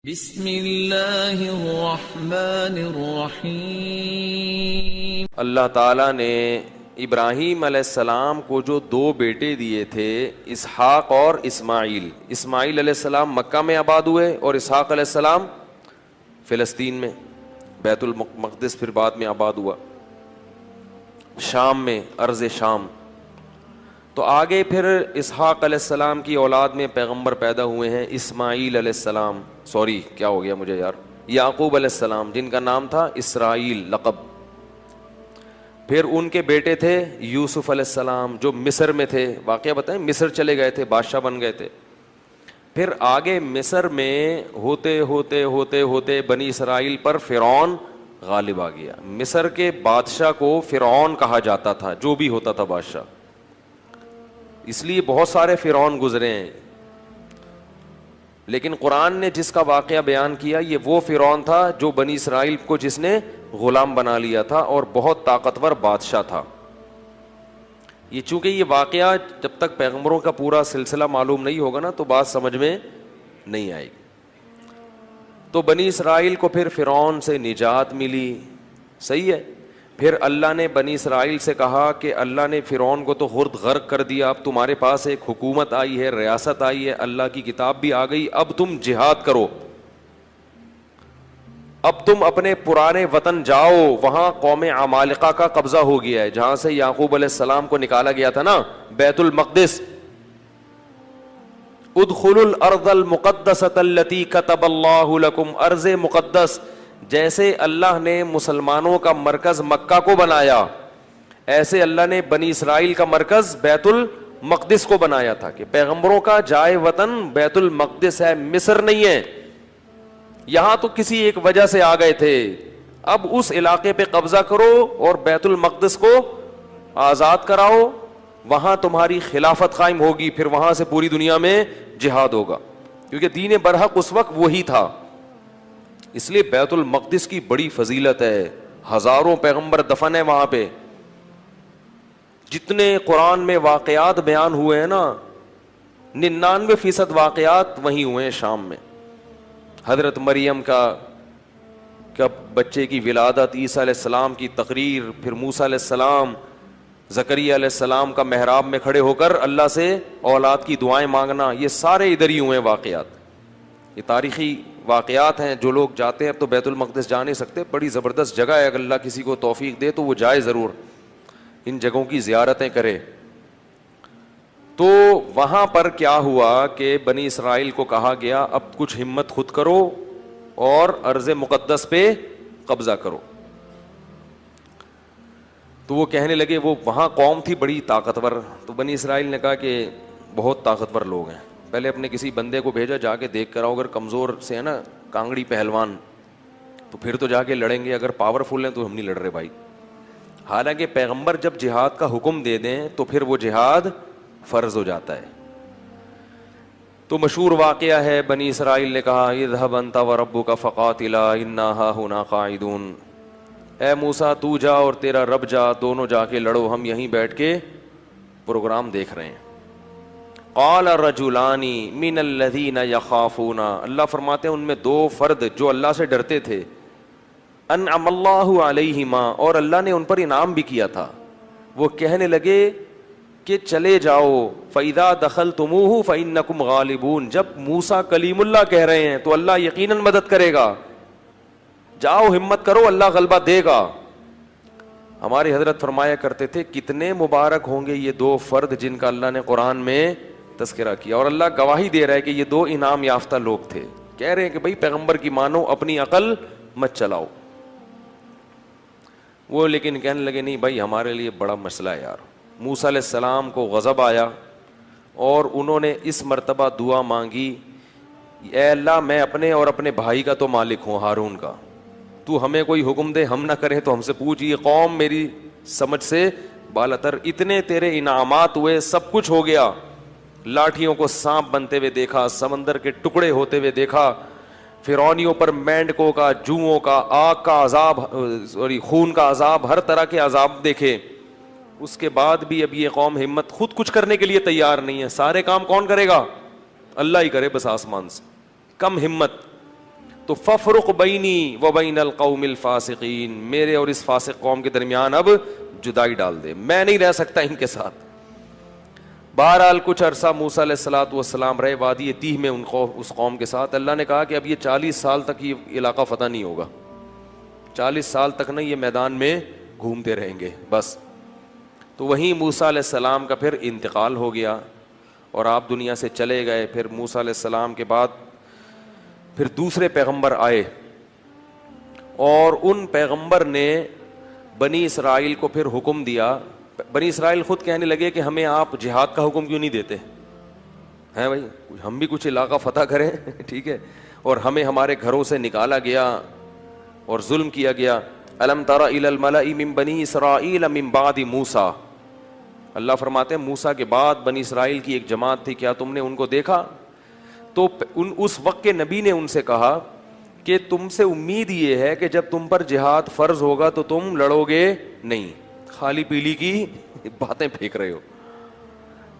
بسم اللہ الرحمن الرحیم۔ اللہ تعالیٰ نے ابراہیم علیہ السلام کو جو دو بیٹے دیے تھے، اسحاق اور اسماعیل علیہ السلام مکہ میں آباد ہوئے اور اسحاق علیہ السلام فلسطین میں، بیت المقدس پھر بعد میں آباد ہوا، شام میں، ارض شام۔ تو آگے پھر اسحاق علیہ السلام کی اولاد میں پیغمبر پیدا ہوئے ہیں، اسماعیل علیہ السلام، کیا ہو گیا مجھے یار، یعقوب علیہ السلام جن کا نام تھا اسرائیل لقب۔ پھر ان کے بیٹے تھے یوسف علیہ السلام جو مصر میں تھے، واقعہ بتائیں، مصر چلے گئے تھے، بادشاہ بن گئے تھے۔ پھر آگے مصر میں ہوتے ہوتے ہوتے ہوتے بنی اسرائیل پر فرعون غالب آ گیا۔ مصر کے بادشاہ کو فرعون کہا جاتا تھا، جو بھی ہوتا تھا بادشاہ، اس لیے بہت سارے فرعون گزرے ہیں، لیکن قرآن نے جس کا واقعہ بیان کیا یہ وہ فرعون تھا جو بنی اسرائیل کو جس نے غلام بنا لیا تھا اور بہت طاقتور بادشاہ تھا۔ یہ چونکہ یہ واقعہ جب تک پیغمبروں کا پورا سلسلہ معلوم نہیں ہوگا نا تو بات سمجھ میں نہیں آئے گی۔ تو بنی اسرائیل کو پھر فرعون سے نجات ملی، صحیح ہے۔ پھر اللہ نے بنی اسرائیل سے کہا کہ اللہ نے فرعون کو تو خود غرق کر دیا، اب تمہارے پاس ایک حکومت آئی ہے، ریاست آئی ہے، اللہ کی کتاب بھی آ گئی، اب تم جہاد کرو، اب تم اپنے پرانے وطن جاؤ۔ وہاں قوم عمالقہ کا قبضہ ہو گیا ہے، جہاں سے یعقوب علیہ السلام کو نکالا گیا تھا نا، بیت المقدس۔ ادخلوا الارض المقدسۃ التی کتب اللہ لکم، ارض مقدس جیسے اللہ نے مسلمانوں کا مرکز مکہ کو بنایا، ایسے اللہ نے بنی اسرائیل کا مرکز بیت المقدس کو بنایا تھا کہ پیغمبروں کا جائے وطن بیت المقدس ہے، مصر نہیں ہے۔ یہاں تو کسی ایک وجہ سے آ گئے تھے، اب اس علاقے پہ قبضہ کرو اور بیت المقدس کو آزاد کراؤ، وہاں تمہاری خلافت قائم ہوگی، پھر وہاں سے پوری دنیا میں جہاد ہوگا، کیونکہ دین برحق اس وقت وہی تھا۔ اس لیے بیت المقدس کی بڑی فضیلت ہے، ہزاروں پیغمبر دفن ہیں وہاں پہ۔ جتنے قرآن میں واقعات بیان ہوئے ہیں نا، 99% واقعات وہیں ہوئے ہیں، شام میں۔ حضرت مریم کا بچے کی ولادت، عیسیٰ علیہ السلام کی تقریر، پھر موسیٰ علیہ السلام، زکریا علیہ السلام کا محراب میں کھڑے ہو کر اللہ سے اولاد کی دعائیں مانگنا، یہ سارے ادھر ہی ہوئے ہیں واقعات۔ یہ تاریخی واقعات ہیں، جو لوگ جاتے ہیں، اب تو بیت المقدس جا نہیں سکتے، بڑی زبردست جگہ ہے، اگر اللہ کسی کو توفیق دے تو وہ جائے ضرور، ان جگہوں کی زیارتیں کرے۔ تو وہاں پر کیا ہوا کہ بنی اسرائیل کو کہا گیا اب کچھ ہمت خود کرو اور ارض مقدس پہ قبضہ کرو۔ تو وہ کہنے لگے، وہ وہاں قوم تھی بڑی طاقتور، تو بنی اسرائیل نے کہا کہ بہت طاقتور لوگ ہیں، پہلے اپنے کسی بندے کو بھیجا، جا کے دیکھ کر آؤ، اگر کمزور سے ہے نا، کانگڑی پہلوان، تو پھر تو جا کے لڑیں گے، اگر پاورفل ہیں تو ہم نہیں لڑ رہے بھائی۔ حالانکہ پیغمبر جب جہاد کا حکم دے دیں تو پھر وہ جہاد فرض ہو جاتا ہے۔ تو مشہور واقعہ ہے، بنی اسرائیل نے کہا اذهب انت وربك فقاتلا انا هاهنا قاعدون، اے موسیٰ تو جا اور تیرا رب جا، دونوں جا کے لڑو، ہم یہیں بیٹھ کے پروگرام دیکھ رہے ہیں۔ قال رجلان من الذین یخافون، اللہ فرماتے ہیں ان میں دو فرد جو اللہ سے ڈرتے تھے، انعم اللہ علیہما، اور اللہ نے ان پر انعام بھی کیا تھا، وہ کہنے لگے کہ چلے جاؤ، فَإِذَا دَخَلْتُمُوهُ فَإِنَّكُمْ غَالِبُونَ، جب موسیٰ کلیم اللہ کہہ رہے ہیں تو اللہ یقیناً مدد کرے گا، جاؤ ہمت کرو، اللہ غلبہ دے گا۔ ہمارے حضرت فرمایا کرتے تھے کتنے مبارک ہوں گے یہ دو فرد جن کا اللہ نے قرآن میں تذکرہ کیا، اور اللہ گواہی دے رہا ہے کہ یہ دو انعام یافتہ لوگ تھے، کہہ رہے ہیں کہ بھئی پیغمبر کی مانو، اپنی عقل مت چلاؤ۔ وہ لیکن کہنے لگے نہیں بھائی ہمارے لیے بڑا مسئلہ ہے یار۔ موسیٰ علیہ السلام کو غضب آیا اور انہوں نے اس مرتبہ دعا مانگی، اے اللہ میں اپنے اور اپنے بھائی کا تو مالک ہوں، ہارون کا، تو ہمیں کوئی حکم دے، ہم نہ کریں تو ہم سے پوچھ، یہ قوم میری سمجھ سے بالاتر، اتنے تیرے انعامات ہوئے، سب کچھ ہو گیا، لاٹھیوں کو سانپ بنتے ہوئے دیکھا، سمندر کے ٹکڑے ہوتے ہوئے دیکھا، فرعونیوں پر مینڈکوں کا، جوؤں کا، آگ کا عذاب، خون کا عذاب، ہر طرح کے عذاب دیکھے، اس کے بعد بھی اب یہ قوم ہمت خود کچھ کرنے کے لیے تیار نہیں ہے۔ سارے کام کون کرے گا؟ اللہ ہی کرے بس آسمان سے، کم ہمت۔ تو ففرق بینی و بین القوم الفاسقین، میرے اور اس فاسق قوم کے درمیان اب جدائی ڈال دے، میں نہیں رہ سکتا ان کے ساتھ۔ بہرحال کچھ عرصہ موسیٰ علیہ الصلوۃ والسلام رہے وادی تیہ میں اس قوم کے ساتھ۔ اللہ نے کہا کہ اب یہ 40 سال تک یہ علاقہ فتح نہیں ہوگا، 40 سال تک نا یہ میدان میں گھومتے رہیں گے بس۔ تو وہیں موسیٰ علیہ السلام کا پھر انتقال ہو گیا اور آپ دنیا سے چلے گئے۔ پھر موسیٰ علیہ السلام کے بعد پھر دوسرے پیغمبر آئے، اور ان پیغمبر نے بنی اسرائیل کو پھر حکم دیا۔ بنی اسرائیل خود کہنے لگے کہ ہمیں آپ جہاد کا حکم کیوں نہیں دیتے ہیں بھائی، ہم بھی کچھ علاقہ فتح کریں ٹھیک ہے، اور ہمیں ہمارے گھروں سے نکالا گیا اور ظلم کیا گیا۔ الم تر الی الملأ من بنی اسرائیل من بعد موسیٰ، اللہ فرماتے ہیں موسیٰ کے بعد بنی اسرائیل کی ایک جماعت تھی، کیا تم نے ان کو دیکھا؟ تو اس وقت کے نبی نے ان سے کہا کہ تم سے امید یہ ہے کہ جب تم پر جہاد فرض ہوگا تو تم لڑو گے نہیں، خالی پیلی کی باتیں پھینک رہے ہو۔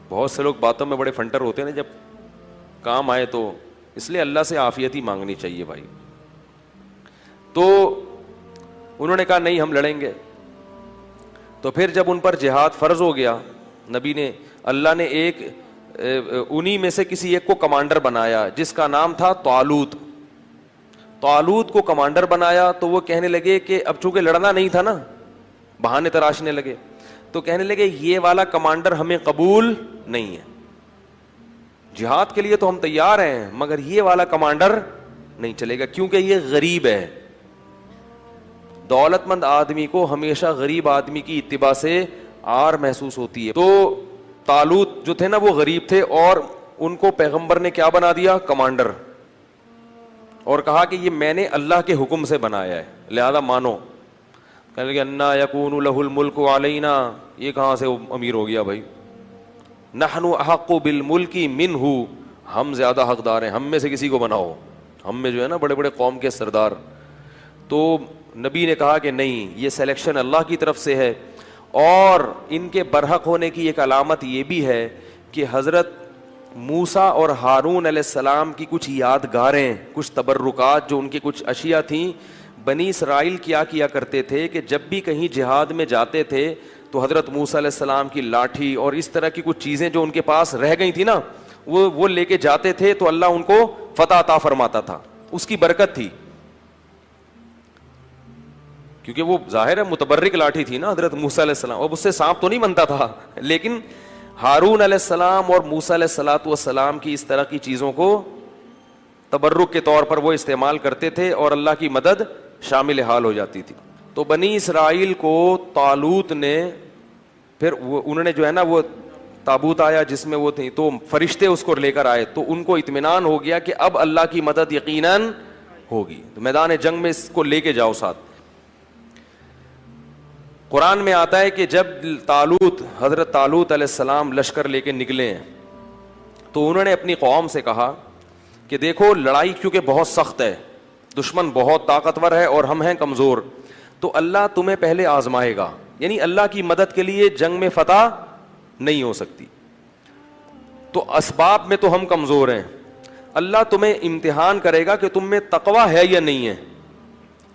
بہت سے لوگ باتوں میں بڑے فنٹر ہوتے ہیں نا، جب کام آئے تو، اس لیے اللہ سے عافیت ہی مانگنی چاہیے بھائی۔ تو انہوں نے کہا نہیں ہم لڑیں گے۔ تو پھر جب ان پر جہاد فرض ہو گیا، نبی نے، اللہ نے ایک انہی میں سے کسی ایک کو کمانڈر بنایا جس کا نام تھا طالوت۔ طالوت کو کمانڈر بنایا تو وہ کہنے لگے کہ اب چونکہ لڑنا نہیں تھا نا، بہانے تراشنے لگے، تو کہنے لگے یہ والا کمانڈر ہمیں قبول نہیں ہے، جہاد کے لیے تو ہم تیار ہیں مگر یہ والا کمانڈر نہیں چلے گا کیونکہ یہ غریب ہے۔ دولت مند آدمی کو ہمیشہ غریب آدمی کی اتباع سے آر محسوس ہوتی ہے۔ تو طالوت جو تھے نا وہ غریب تھے، اور ان کو پیغمبر نے کیا بنا دیا؟ کمانڈر، اور کہا کہ یہ میں نے اللہ کے حکم سے بنایا ہے لہذا مانو۔ کہنے لگے انا یکون لہ الملک علینا، یہ کہاں سے امیر ہو گیا بھائی؟ نحن احق بالملک منہ، ہم زیادہ حقدار ہیں، ہم میں سے کسی کو بناؤ، ہم میں جو ہے نا بڑے بڑے قوم کے سردار۔ تو نبی نے کہا کہ نہیں، یہ سلیکشن اللہ کی طرف سے ہے، اور ان کے برحق ہونے کی ایک علامت یہ بھی ہے کہ حضرت موسیٰ اور ہارون علیہ السلام کی کچھ یادگاریں، کچھ تبرکات، جو ان کی کچھ اشیاء تھیں۔ بنی اسرائیل کیا کرتے تھے کہ جب بھی کہیں جہاد میں جاتے تھے تو حضرت موسیٰ علیہ السلام کی لاٹھی اور اس طرح کی کچھ چیزیں جو ان کے پاس رہ گئی تھی نا، وہ لے کے جاتے تھے تو اللہ ان کو فتح عطا فرماتا تھا، اس کی برکت تھی، کیونکہ وہ ظاہر ہے متبرک لاٹھی تھی نا حضرت موسیٰ علیہ السلام، اب اس سے سانپ تو نہیں بنتا تھا، لیکن ہارون علیہ السلام اور موسیٰ علیہ الصلوۃ والسلام کی اس طرح کی چیزوں کو تبرک کے طور پر وہ استعمال کرتے تھے اور اللہ کی مدد شامل حال ہو جاتی تھی۔ تو بنی اسرائیل کو طالوت نے پھر انہوں نے جو ہے نا وہ تابوت آیا جس میں وہ تھی، تو فرشتے اس کو لے کر آئے، تو ان کو اطمینان ہو گیا کہ اب اللہ کی مدد یقیناً ہوگی، تو میدان جنگ میں اس کو لے کے جاؤ ساتھ۔ قرآن میں آتا ہے کہ جب حضرت طالوت علیہ السلام لشکر لے کے نکلے ہیں تو انہوں نے اپنی قوم سے کہا کہ دیکھو لڑائی کیونکہ بہت سخت ہے، دشمن بہت طاقتور ہے اور ہم ہیں کمزور، تو اللہ تمہیں پہلے آزمائے گا، یعنی اللہ کی مدد کے لیے جنگ میں فتح نہیں ہو سکتی، تو اسباب میں تو ہم کمزور ہیں، اللہ تمہیں امتحان کرے گا کہ تم میں تقوی ہے یا نہیں ہے،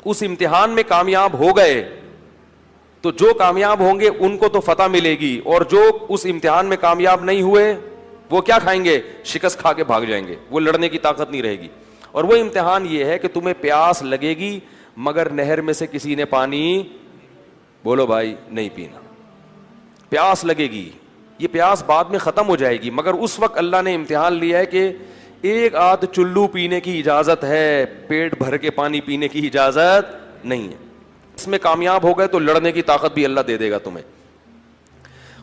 اس امتحان میں کامیاب ہو گئے تو جو کامیاب ہوں گے ان کو تو فتح ملے گی، اور جو اس امتحان میں کامیاب نہیں ہوئے وہ کیا کھائیں گے؟ شکست کھا کے بھاگ جائیں گے، وہ لڑنے کی طاقت نہیں رہے گی۔ اور وہ امتحان یہ ہے کہ تمہیں پیاس لگے گی مگر نہر میں سے کسی نے پانی، بولو بھائی، نہیں پینا، پیاس لگے گی، یہ پیاس بعد میں ختم ہو جائے گی، مگر اس وقت اللہ نے امتحان لیا ہے کہ ایک آدھ چلو پینے کی اجازت ہے، پیٹ بھر کے پانی پینے کی اجازت نہیں ہے، اس میں کامیاب ہو گئے تو لڑنے کی طاقت بھی اللہ دے دے گا تمہیں۔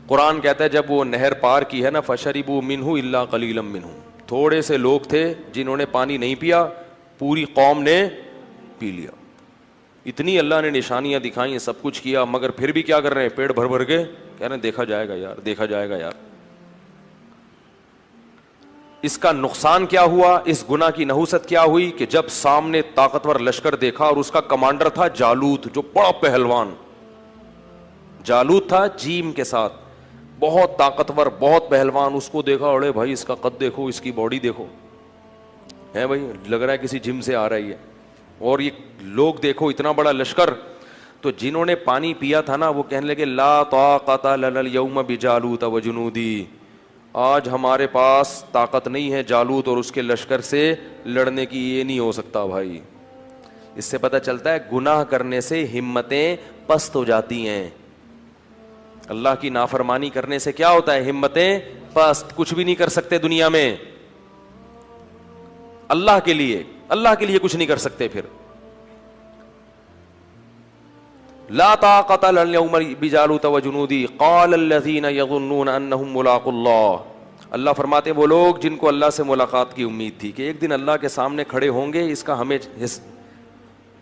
قرآن کہتا ہے جب وہ نہر پار کی ہے نا، فشربوا منہ الا قلیلا منہم، تھوڑے سے لوگ تھے جنہوں نے پانی نہیں پیا، پوری قوم نے پی لیا، اتنی اللہ نے نشانیاں دکھائیں، سب کچھ کیا، مگر پھر بھی کیا کر رہے ہیں؟ پیٹ بھر بھر کے کہہ رہے ہیں دیکھا جائے گا یار، دیکھا جائے گا یار۔ اس کا نقصان کیا ہوا؟ اس گناہ کی نحوست کیا ہوئی کہ جب سامنے طاقتور لشکر دیکھا اور اس کا کمانڈر تھا جالوت، جو بڑا پہلوان جالوت تھا، جیم کے ساتھ، بہت طاقتور، بہت پہلوان، اس کو دیکھا، اڑے بھائی اس کا قد دیکھو، اس کی باڈی دیکھو، ہے بھائی لگ رہا ہے کسی جم سے آ رہی ہے، اور یہ لوگ دیکھو اتنا بڑا لشکر. تو جنہوں نے پانی پیا تھا نا وہ کہنے لگے لا طاقت لنا اليوم بجالوت وجنودی, آج ہمارے پاس طاقت نہیں ہے جالوت اور اس کے لشکر سے لڑنے کی, یہ نہیں ہو سکتا بھائی. اس سے پتہ چلتا ہے گناہ کرنے سے ہمتیں پست ہو جاتی ہیں. اللہ کی نافرمانی کرنے سے کیا ہوتا ہے؟ ہمتیں پست, کچھ بھی نہیں کر سکتے دنیا میں. اللہ کے لیے کچھ نہیں کر سکتے. پھر لا طاقت لنا اليوم بجالوت وجنودی قال الذين يظنون انهم ملاقو اللہ. اللہ فرماتے وہ لوگ جن کو اللہ سے ملاقات کی امید تھی کہ ایک دن اللہ کے سامنے کھڑے ہوں گے, اس کا ہمیں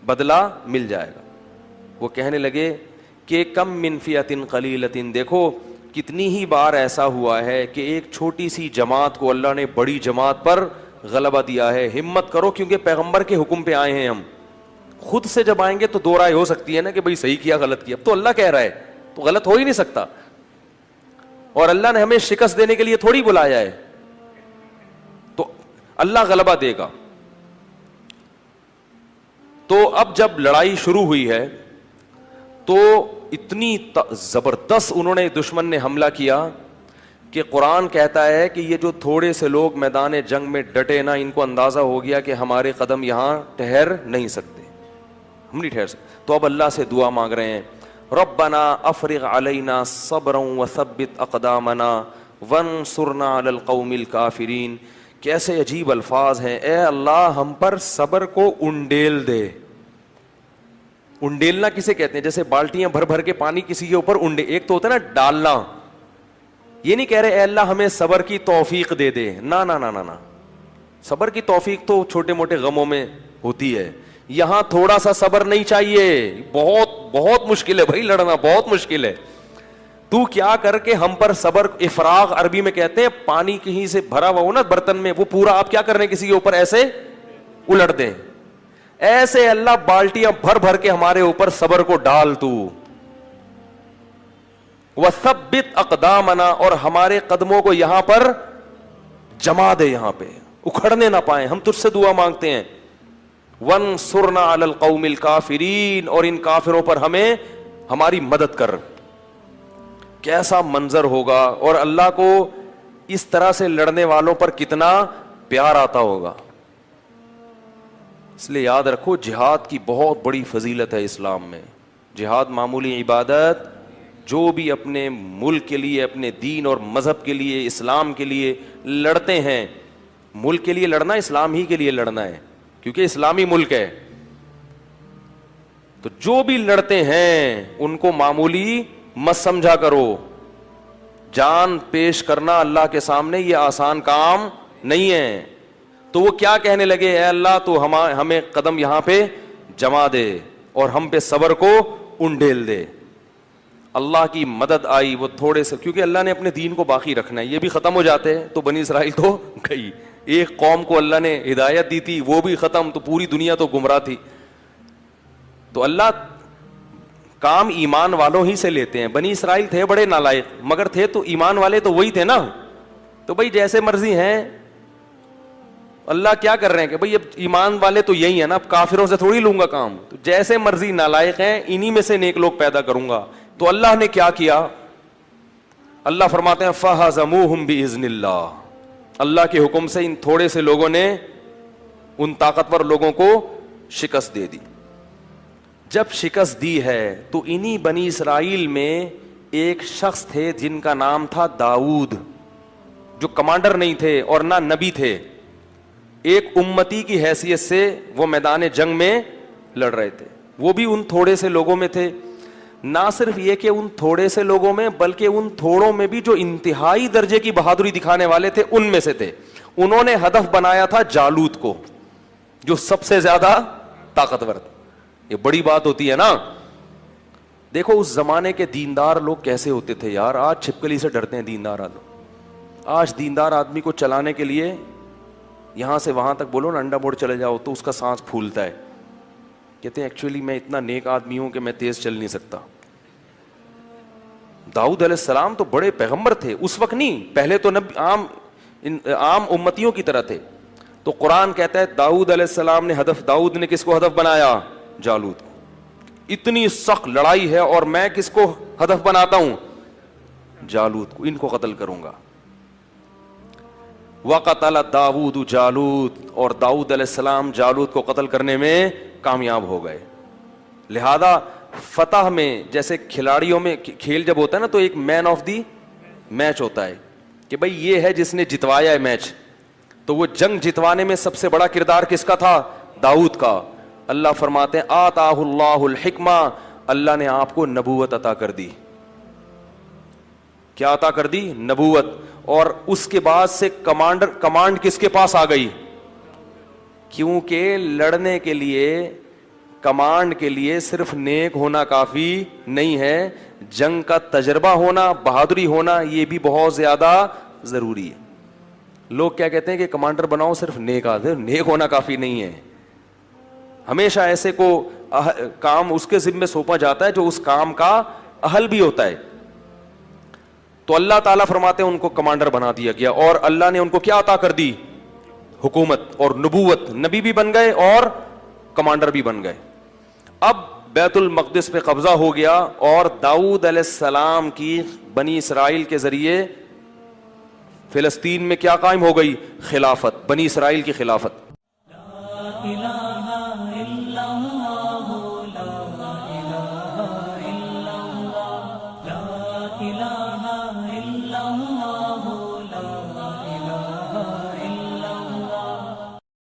بدلہ مل جائے گا, وہ کہنے لگے کہ کم من فئۃ قلیلۃ, دیکھو کتنی ہی بار ایسا ہوا ہے کہ ایک چھوٹی سی جماعت کو اللہ نے بڑی جماعت پر غلبہ دیا ہے. ہمت کرو کیونکہ پیغمبر کے حکم پہ آئے ہیں ہم. خود سے جب آئیں گے تو دو رائے ہو سکتی ہے نا کہ بھئی صحیح کیا غلط کیا, اب تو اللہ کہہ رہا ہے تو غلط ہو ہی نہیں سکتا. اور اللہ نے ہمیں شکست دینے کے لیے تھوڑی بلایا ہے, تو اللہ غلبہ دے گا. تو اب جب لڑائی شروع ہوئی ہے تو اتنی زبردست انہوں نے دشمن نے حملہ کیا کہ قرآن کہتا ہے کہ یہ جو تھوڑے سے لوگ میدان جنگ میں ڈٹے نا, ان کو اندازہ ہو گیا کہ ہمارے قدم یہاں ٹھہر نہیں سکتے, ہم نہیں ٹھہر سکتے. تو اب اللہ سے دعا مانگ رہے ہیں ربنا افرغ علینا صبرا وثبت اقدامنا وانصرنا علی القوم الکافرین. کیسے عجیب الفاظ ہیں, اے اللہ ہم پر صبر کو انڈیل دے. انڈیلنا کسے کہتے ہیں؟ جیسے بالٹیاں بھر بھر کے پانی کسی کے اوپر ایک تو ہوتا ہے نا ڈالنا, یہ نہیں کہہ رہے اے اللہ ہمیں صبر کی توفیق دے دے, نا نا نا نا, صبر کی توفیق تو چھوٹے موٹے غموں میں ہوتی ہے, یہاں تھوڑا سا صبر نہیں چاہیے. بہت بہت مشکل ہے بھائی لڑنا, بہت مشکل ہے. تو کیا کر کے ہم پر صبر, افراغ عربی میں کہتے ہیں پانی کہیں سے بھرا ہوا ہو نا برتن میں, وہ پورا آپ کیا کر رہے ہیں کسی کے اوپر ایسے الٹ دیں. ایسے اللہ بالٹیاں بھر بھر کے ہمارے اوپر صبر کو ڈال تو. وثبت اقدامنا, اور ہمارے قدموں کو یہاں پر جما دے, یہاں پہ اکھڑنے نہ پائیں. ہم تجھ سے دعا مانگتے ہیں. وانصرنا علی القوم الکافرین, اور ان کافروں پر ہمیں ہماری مدد کر. کیسا منظر ہوگا, اور اللہ کو اس طرح سے لڑنے والوں پر کتنا پیار آتا ہوگا. اس لیے یاد رکھو جہاد کی بہت بڑی فضیلت ہے اسلام میں. جہاد معمولی عبادت, جو بھی اپنے ملک کے لیے, اپنے دین اور مذہب کے لیے, اسلام کے لیے لڑتے ہیں, ملک کے لیے لڑنا اسلام ہی کے لیے لڑنا ہے کیونکہ اسلامی ملک ہے. تو جو بھی لڑتے ہیں ان کو معمولی مت سمجھا کرو. جان پیش کرنا اللہ کے سامنے یہ آسان کام نہیں ہے. تو وہ کیا کہنے لگے, اے اللہ تو ہمیں قدم یہاں پہ جما دے اور ہم پہ صبر کو انڈیل دے. اللہ کی مدد آئی. وہ تھوڑے سے, کیونکہ اللہ نے اپنے دین کو باقی رکھنا ہے, یہ بھی ختم ہو جاتے ہیں تو بنی اسرائیل تو گئی. ایک قوم کو اللہ نے ہدایت دی تھی, وہ بھی ختم, تو پوری دنیا تو گمراہ تھی. تو اللہ کام ایمان والوں ہی سے لیتے ہیں. بنی اسرائیل تھے بڑے نالائق, مگر تھے تو ایمان والے تو وہی تھے نا. تو بھائی جیسے مرضی ہیں, اللہ کیا کر رہے ہیں کہ بھائی اب ایمان والے تو یہی ہیں نا, اب کافروں سے تھوڑی لوں گا کام. تو جیسے مرضی نالائق ہیں, انہی میں سے نیک لوگ پیدا کروں گا. تو اللہ نے کیا کیا, اللہ فرماتے ہیں فَهَزَمُوهُمْ بِإِذْنِ اللَّهِ, اللہ کے حکم سے ان تھوڑے سے لوگوں نے ان طاقتور لوگوں کو شکست دے دی. جب شکست دی ہے تو انہی بنی اسرائیل میں ایک شخص تھے جن کا نام تھا داؤد, جو کمانڈر نہیں تھے اور نہ نبی تھے. ایک امتی کی حیثیت سے وہ میدان جنگ میں لڑ رہے تھے. وہ بھی ان تھوڑے سے لوگوں میں تھے. نہ صرف یہ کہ ان تھوڑے سے لوگوں میں, بلکہ ان تھوڑوں میں بھی جو انتہائی درجے کی بہادری دکھانے والے تھے ان میں سے تھے. انہوں نے ہدف بنایا تھا جالوت کو, جو سب سے زیادہ طاقتور تھا. یہ بڑی بات ہوتی ہے نا. دیکھو اس زمانے کے دیندار لوگ کیسے ہوتے تھے یار. آج چھپکلی سے ڈرتے ہیں دیندار آدمی. آج دیندار آدمی کو چلانے کے لیے یہاں سے وہاں تک بولو نا انڈا موڑ چلے جاؤ تو اس کا سانس پھولتا ہے. کہتے ہیں ایکچولی میں اتنا نیک آدمی ہوں کہ میں تیز چل نہیں سکتا. داؤد علیہ السلام تو بڑے پیغمبر تھے اس وقت نہیں, پہلے تو عام امتیوں کی طرح تھے. تو قرآن کہتا ہے داؤد علیہ السلام نے ہدف، داؤد نے کس کو ہدف بنایا؟ جالوت کو. اتنی سخت لڑائی ہے اور میں کس کو ہدف بناتا ہوں؟ جالوت کو، ان کو قتل کروں گا. وَقَتَلَ داؤد جالوت، اور داؤد علیہ السلام جالوت کو قتل کرنے میں کامیاب ہو گئے. لہذا فتح میں جیسے کھلاڑیوں میں کھیل جب ہوتا ہے نا تو ایک مین آف دی میچ ہوتا ہے کہ بھئی یہ ہے جس نے جتوایا ہے میچ. تو وہ جنگ جتوانے میں سب سے بڑا کردار کس کا تھا؟ داؤد کا. اللہ فرماتے ہیں آتاہ اللہ الحکمہ، اللہ نے آپ کو نبوت عطا کر دی. کیا عطا کر دی؟ نبوت. اور اس کے بعد سے کمانڈ کس کے پاس آ گئی؟ کیونکہ لڑنے کے لیے، کمانڈ کے لیے صرف نیک ہونا کافی نہیں ہے، جنگ کا تجربہ ہونا، بہادری ہونا، یہ بھی بہت زیادہ ضروری ہے. لوگ کیا کہتے ہیں کہ کمانڈر بناؤ صرف نیک آدمی، نیک ہونا کافی نہیں ہے. ہمیشہ ایسے کو کام اس کے ذمہ سونپا جاتا ہے جو اس کام کا اہل بھی ہوتا ہے. تو اللہ تعالیٰ فرماتے ہیں ان کو کمانڈر بنا دیا گیا، اور اللہ نے ان کو کیا عطا کر دی؟ حکومت اور نبوت. نبی بھی بن گئے اور کمانڈر بھی بن گئے. اب بیت المقدس پہ قبضہ ہو گیا، اور داؤد علیہ السلام کی بنی اسرائیل کے ذریعے فلسطین میں کیا قائم ہو گئی؟ خلافت، بنی اسرائیل کی خلافت.